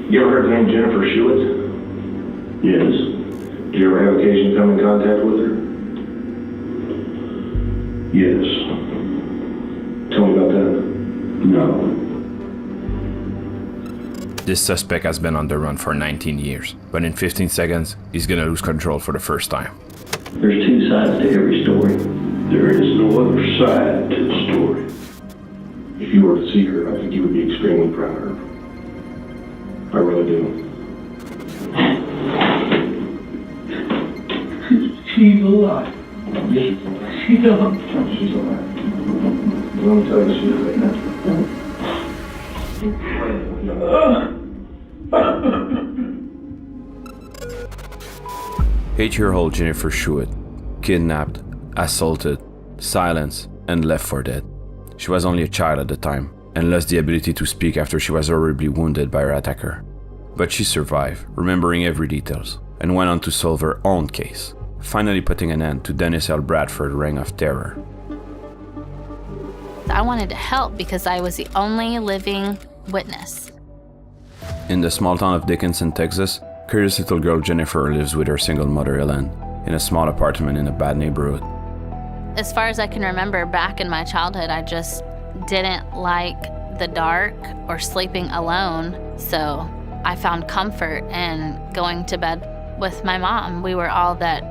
You ever heard the name Jennifer Shewit? Yes. Did you ever have occasion to come in contact with her? Yes. Tell me about that. No. This suspect has been on the run for 19 years, but in 15 seconds, he's gonna lose control for the first time. There's two sides to every story. There is no other side to the story. If you were to see her, I think you would be extremely proud of her. I really do. She's alive. She's alive. She's alive. Let me tell you, she's right now. 8-year-old Jennifer Shewit, kidnapped, assaulted, silenced, and left for dead. She was only a child at the time and lost the ability to speak after she was horribly wounded by her attacker. But she survived, remembering every details, and went on to solve her own case, finally putting an end to Dennis L. Bradford's reign of terror. I wanted to help because I was the only living witness. In the small town of Dickinson, Texas, curious little girl Jennifer lives with her single mother Ellen in a small apartment in a bad neighborhood. As far as I can remember, back in my childhood, I just didn't like the dark or sleeping alone, so I found comfort in going to bed with my mom. We were all that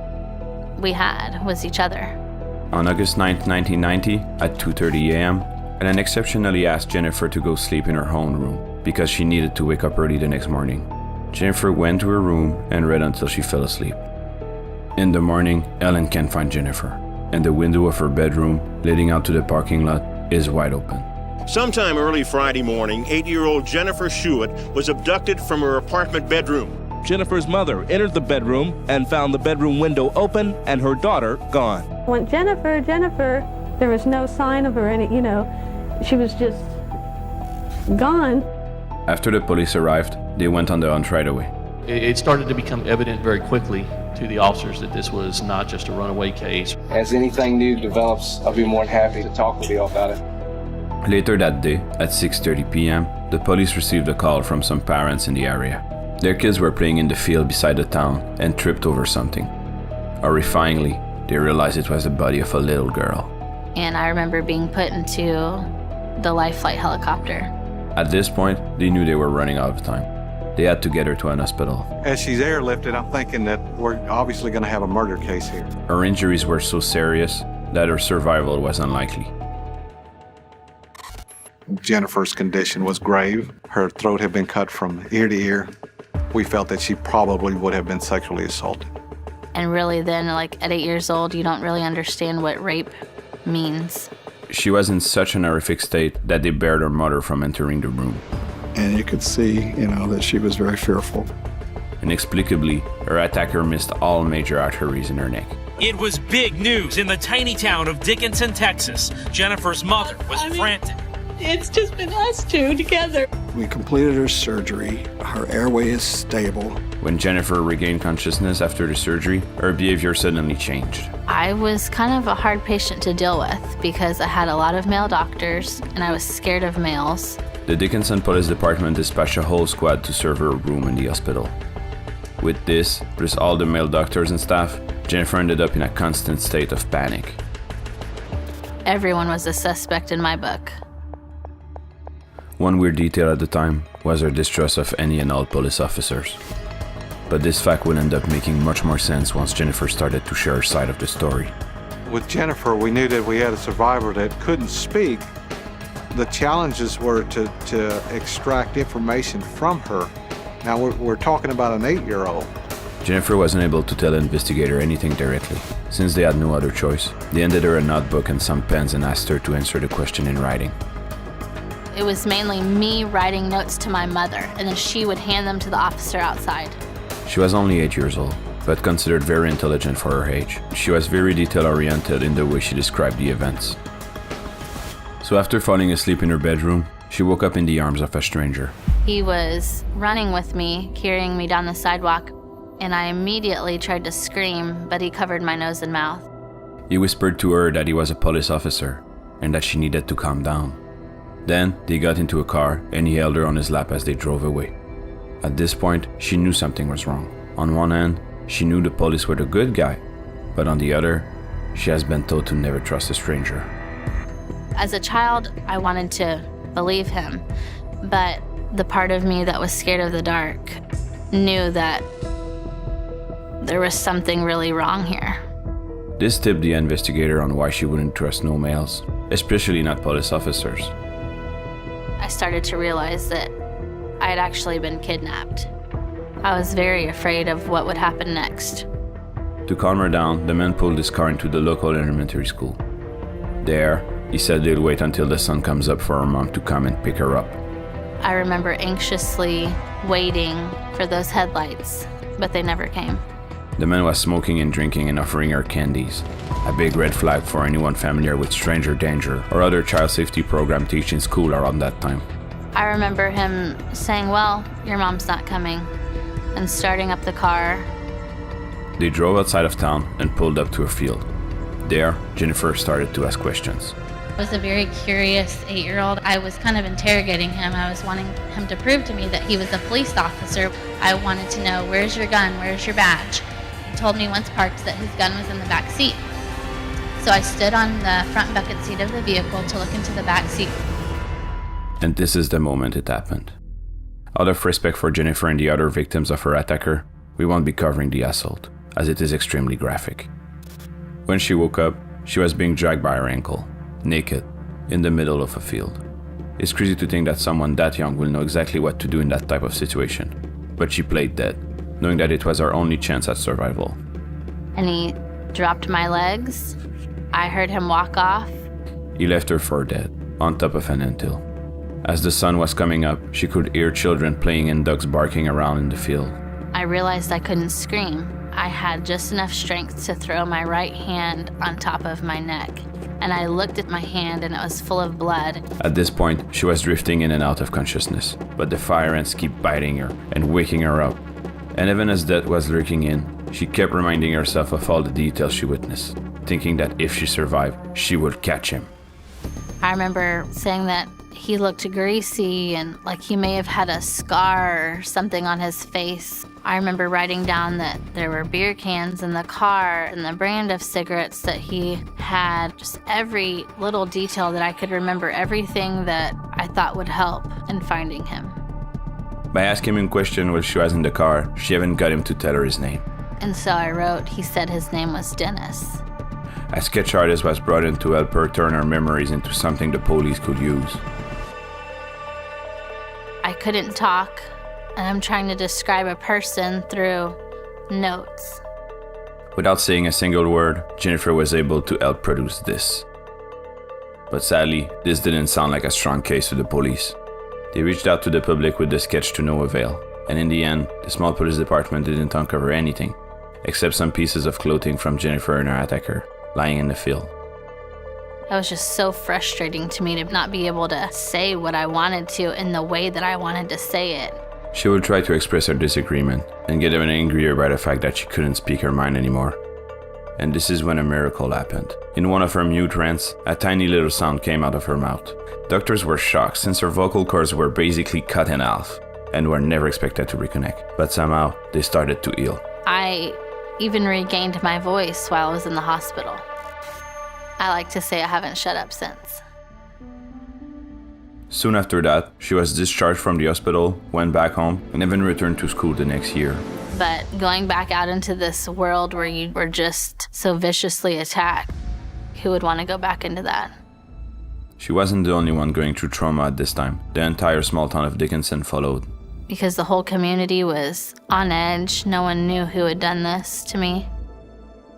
we had, was each other. On August 9, 1990, at 2:30 a.m., Ellen exceptionally asked Jennifer to go sleep in her own room because she needed to wake up early the next morning. Jennifer went to her room and read until she fell asleep. In the morning, Ellen can't find Jennifer, and the window of her bedroom leading out to the parking lot is wide open. Sometime early Friday morning, 8-year-old Jennifer Shewit was abducted from her apartment bedroom. Jennifer's mother entered the bedroom and found the bedroom window open and her daughter gone. When Jennifer, there was no sign of her, she was just gone. After the police arrived, they went on the hunt right away. It started to become evident very quickly to the officers that this was not just a runaway case. As anything new develops, I'll be more than happy to talk with you all about it. Later that day, at 6:30 p.m., the police received a call from some parents in the area. Their kids were playing in the field beside the town and tripped over something. Horrifyingly, they realized it was the body of a little girl. And I remember being put into the life flight helicopter. At this point, they knew they were running out of time. They had to get her to an hospital. As she's airlifted, I'm thinking that we're obviously going to have a murder case here. Her injuries were so serious that her survival was unlikely. Jennifer's condition was grave. Her throat had been cut from ear to ear. We felt that she probably would have been sexually assaulted. And really then, at 8 years old, you don't really understand what rape means. She was in such an horrific state that they barred her mother from entering the room. And you could see, that she was very fearful. Inexplicably, her attacker missed all major arteries in her neck. It was big news in the tiny town of Dickinson, Texas. Jennifer's mother was frantic. It's just been us two together. We completed her surgery. Her airway is stable. When Jennifer regained consciousness after the surgery, her behavior suddenly changed. I was kind of a hard patient to deal with because I had a lot of male doctors and I was scared of males. The Dickinson Police Department dispatched a whole squad to serve her a room in the hospital. With this, plus all the male doctors and staff, Jennifer ended up in a constant state of panic. Everyone was a suspect in my book. One weird detail at the time was her distrust of any and all police officers. But this fact would end up making much more sense once Jennifer started to share her side of the story. With Jennifer, we knew that we had a survivor that couldn't speak. The challenges were to extract information from her. Now we're talking about an 8-year-old. Jennifer wasn't able to tell the investigator anything directly. Since they had no other choice, they handed her a notebook and some pens and asked her to answer the question in writing. It was mainly me writing notes to my mother, and then she would hand them to the officer outside. She was only 8 years old, but considered very intelligent for her age. She was very detail-oriented in the way she described the events. So after falling asleep in her bedroom, she woke up in the arms of a stranger. He was running with me, carrying me down the sidewalk, and I immediately tried to scream, but he covered my nose and mouth. He whispered to her that he was a police officer and that she needed to calm down. Then they got into a car and he held her on his lap as they drove away. At this point, she knew something was wrong. On one hand, she knew the police were the good guy, but on the other, she has been told to never trust a stranger. As a child, I wanted to believe him, but the part of me that was scared of the dark knew that there was something really wrong here. This tipped the investigator on why she wouldn't trust no males, especially not police officers. I started to realize that I had actually been kidnapped. I was very afraid of what would happen next. To calm her down, the man pulled his car into the local elementary school. There, he said they'd wait until the sun comes up for her mom to come and pick her up. I remember anxiously waiting for those headlights, but they never came. The man was smoking and drinking and offering her candies, a big red flag for anyone familiar with stranger danger or other child safety program teaching school around that time. I remember him saying, "Well, your mom's not coming," and starting up the car. They drove outside of town and pulled up to a field. There, Jennifer started to ask questions. I was a very curious 8-year-old. I was kind of interrogating him. I was wanting him to prove to me that he was a police officer. I wanted to know, where's your gun? Where's your badge? He told me once parked that his gun was in the back seat. So I stood on the front bucket seat of the vehicle to look into the back seat. And this is the moment it happened. Out of respect for Jennifer and the other victims of her attacker, we won't be covering the assault, as it is extremely graphic. When she woke up, she was being dragged by her ankle, naked, in the middle of a field. It's crazy to think that someone that young will know exactly what to do in that type of situation. But she played dead, knowing that it was her only chance at survival. And he dropped my legs. I heard him walk off. He left her for dead, on top of an anthill. As the sun was coming up, she could hear children playing and dogs barking around in the field. I realized I couldn't scream. I had just enough strength to throw my right hand on top of my neck. And I looked at my hand and it was full of blood. At this point, she was drifting in and out of consciousness, but the fire ants keep biting her and waking her up. And even as death was lurking in, she kept reminding herself of all the details she witnessed, thinking that if she survived, she would catch him. I remember saying that he looked greasy and like he may have had a scar or something on his face. I remember writing down that there were beer cans in the car and the brand of cigarettes that he had, just every little detail that I could remember, everything that I thought would help in finding him. By asking him questions while she was in the car, she even got him to tell her his name. And so I wrote, he said his name was Dennis. A sketch artist was brought in to help her turn her memories into something the police could use. I couldn't talk, and I'm trying to describe a person through notes. Without saying a single word, Jennifer was able to help produce this. But sadly, this didn't sound like a strong case to the police. They reached out to the public with the sketch to no avail, and in the end, the small police department didn't uncover anything, except some pieces of clothing from Jennifer and her attacker, lying in the field. It was just so frustrating to me to not be able to say what I wanted to in the way that I wanted to say it. She would try to express her disagreement and get even angrier by the fact that she couldn't speak her mind anymore. And this is when a miracle happened. In one of her mute rants, a tiny little sound came out of her mouth. Doctors were shocked since her vocal cords were basically cut in half and were never expected to reconnect. But somehow, they started to heal. I even regained my voice while I was in the hospital. I like to say I haven't shut up since. Soon after that, she was discharged from the hospital, went back home, and even returned to school the next year. But going back out into this world where you were just so viciously attacked, who would want to go back into that? She wasn't the only one going through trauma at this time. The entire small town of Dickinson followed. Because the whole community was on edge. No one knew who had done this to me.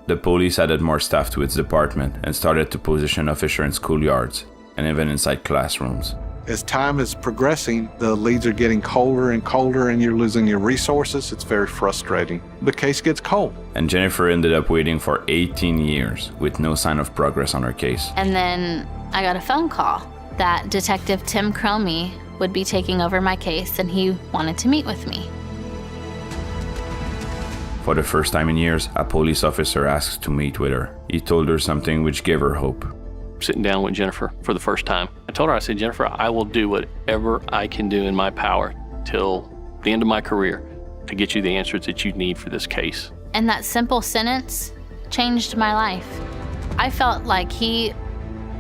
The police added more staff to its department and started to position officers in schoolyards and even inside classrooms. As time is progressing, the leads are getting colder and colder and you're losing your resources. It's very frustrating. The case gets cold. And Jennifer ended up waiting for 18 years with no sign of progress on her case. And then I got a phone call that Detective Tim Cromie would be taking over my case and he wanted to meet with me. For the first time in years, a police officer asked to meet with her. He told her something which gave her hope. Sitting down with Jennifer for the first time, I told her, I said, Jennifer, I will do whatever I can do in my power till the end of my career to get you the answers that you need for this case. And that simple sentence changed my life. I felt like he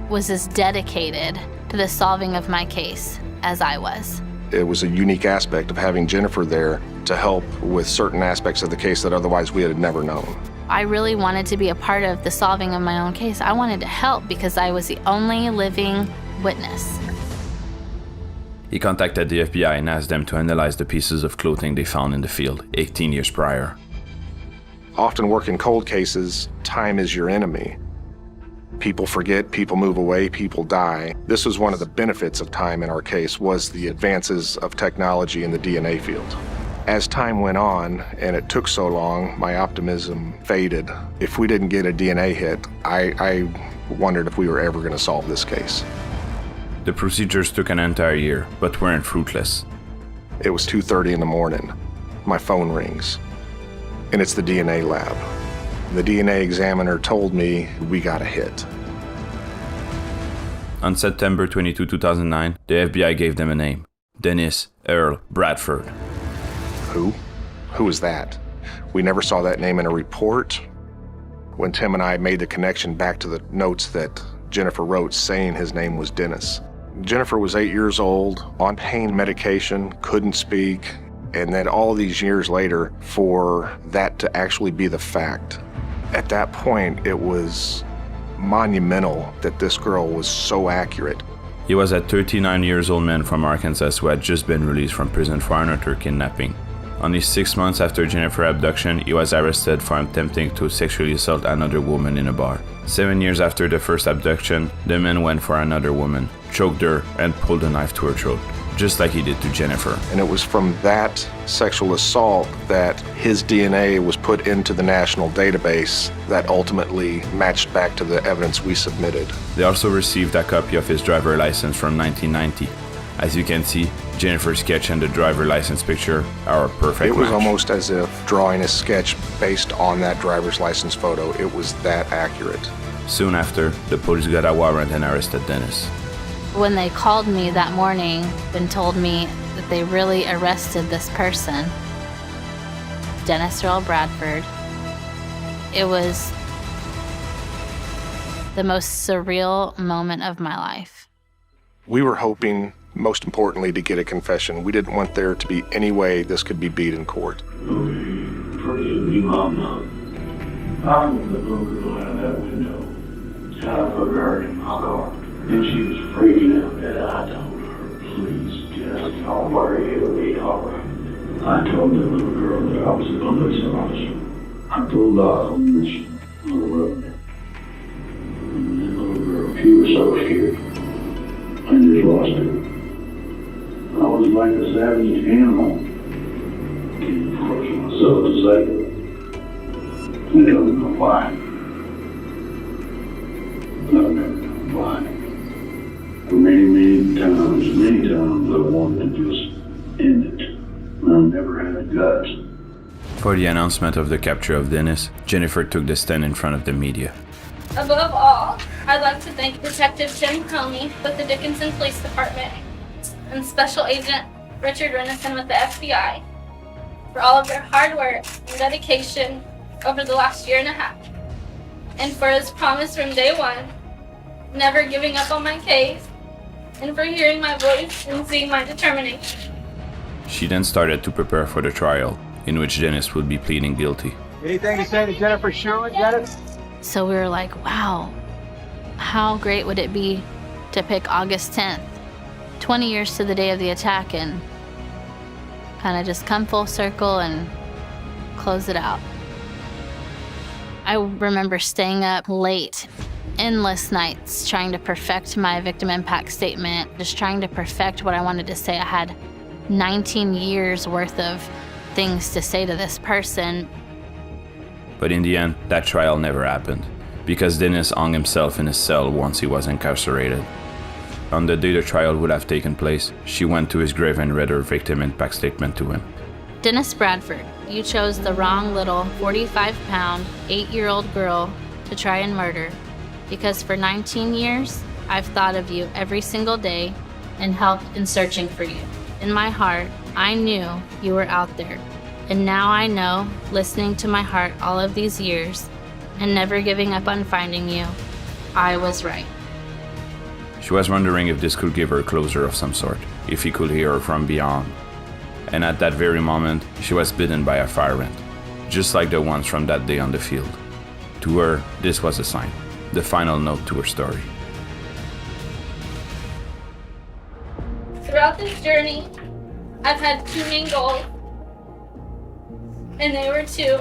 was as dedicated to the solving of my case as I was. It was a unique aspect of having Jennifer there to help with certain aspects of the case that otherwise we had never known. I really wanted to be a part of the solving of my own case. I wanted to help because I was the only living witness. He contacted the FBI and asked them to analyze the pieces of clothing they found in the field 18 years prior. Often working cold cases, time is your enemy. People forget, people move away, people die. This was one of the benefits of time in our case, was the advances of technology in the DNA field. As time went on, and it took so long, my optimism faded. If we didn't get a DNA hit, I wondered if we were ever going to solve this case. The procedures took an entire year, but weren't fruitless. It was 2:30 in the morning. My phone rings, and it's the DNA lab. The DNA examiner told me we got a hit. On September 22, 2009, the FBI gave them a name: Dennis Earl Bradford. Who? Who is that? We never saw that name in a report. When Tim and I made the connection back to the notes that Jennifer wrote saying his name was Dennis. Jennifer was 8 years old, on pain medication, couldn't speak, and then all these years later, for that to actually be the fact. At that point, it was monumental that this girl was so accurate. He was a 39-year-old man from Arkansas who had just been released from prison for another kidnapping. Only 6 months after Jennifer's abduction, he was arrested for attempting to sexually assault another woman in a bar. 7 years after the first abduction, the man went for another woman, choked her, and pulled a knife to her throat, just like he did to Jennifer. And it was from that sexual assault that his DNA was put into the national database that ultimately matched back to the evidence we submitted. They also received a copy of his driver's license from 1990. As you can see, Jennifer's sketch and the driver license picture are a perfect It was match. almost as if drawing a sketch based on that driver's license photo. It was that accurate. Soon after, the police got a warrant and arrested Dennis. When they called me that morning and told me that they really arrested this person, Dennis Earl Bradford, it was the most surreal moment of my life. We were hoping, most importantly, to get a confession. We didn't want there to be any way this could be beat in court. Forgive me, Mama. I was the little girl out of that window. I put her in my car, and she was freaking out that I told her, please just don't worry, it'll be all right. I told the little girl that I was a police officer. I pulled off on this little road. And that little girl, she was so scared. I just lost her. I was like a savage animal, getting forced myself to save her. I don't know why. I've never known why. For many times I wanted to just end it. I never had guts. For the announcement of the capture of Dennis, Jennifer took the stand in front of the media. Above all, I'd like to thank Detective Tim Cromie with the Dickinson Police Department and Special Agent Richard Renison with the FBI for all of their hard work and dedication over the last year and a half, and for his promise from day one, never giving up on my case, and for hearing my voice and seeing my determination. She then started to prepare for the trial, in which Dennis would be pleading guilty. Anything to say to Jennifer Sheward, Dennis? So we were like, wow, how great would it be to pick August 10th, 20 years to the day of the attack, and kind of just come full circle and close it out. I remember staying up late, endless nights, trying to perfect my victim impact statement, just trying to perfect what I wanted to say. I had 19 years worth of things to say to this person. But in the end, that trial never happened, because Dennis hung himself in his cell once he was incarcerated. On the day the trial would have taken place, she went to his grave and read her victim impact statement to him. Dennis Bradford, you chose the wrong little 45-pound, 8-year-old girl to try and murder, because for 19 years, I've thought of you every single day and helped in searching for you. In my heart, I knew you were out there. And now I know, listening to my heart all of these years and never giving up on finding you, I was right. She was wondering if this could give her closure of some sort, if he could hear her from beyond. And at that very moment, she was bitten by a fire ant, just like the ones from that day on the field. To her, this was a sign, the final note to her story. Throughout this journey, I've had two main goals, and they were to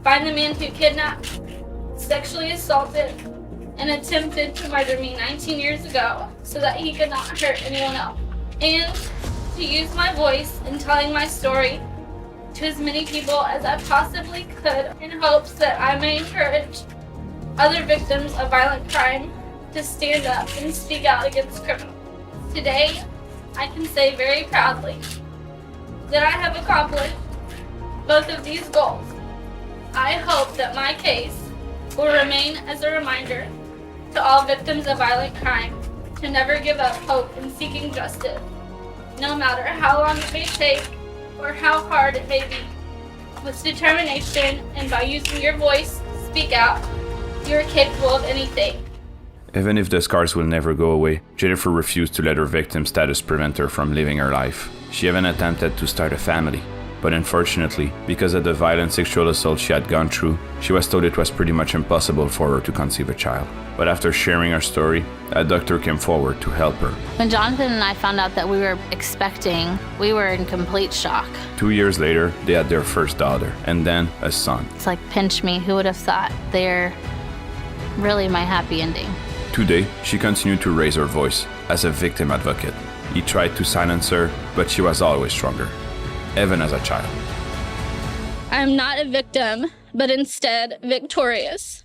find the man who kidnapped, sexually assaulted, and attempted to murder me 19 years ago so that he could not hurt anyone else, and to use my voice in telling my story to as many people as I possibly could in hopes that I may encourage other victims of violent crime to stand up and speak out against criminals. Today, I can say very proudly that I have accomplished both of these goals. I hope that my case will remain as a reminder to all victims of violent crime to never give up hope in seeking justice, no matter how long it may take or how hard it may be. With determination and by using your voice to speak out, you are capable of anything. Even if the scars will never go away, Jennifer refused to let her victim status prevent her from living her life. She even attempted to start a family. But unfortunately, because of the violent sexual assault she had gone through, she was told it was pretty much impossible for her to conceive a child. But after sharing her story, a doctor came forward to help her. When Jonathan and I found out that we were expecting, we were in complete shock. 2 years later, they had their first daughter, and then a son. It's like, pinch me, who would have thought? They're really my happy ending. Today, she continued to raise her voice as a victim advocate. He tried to silence her, but she was always stronger, even as a child. I'm not a victim, but instead victorious.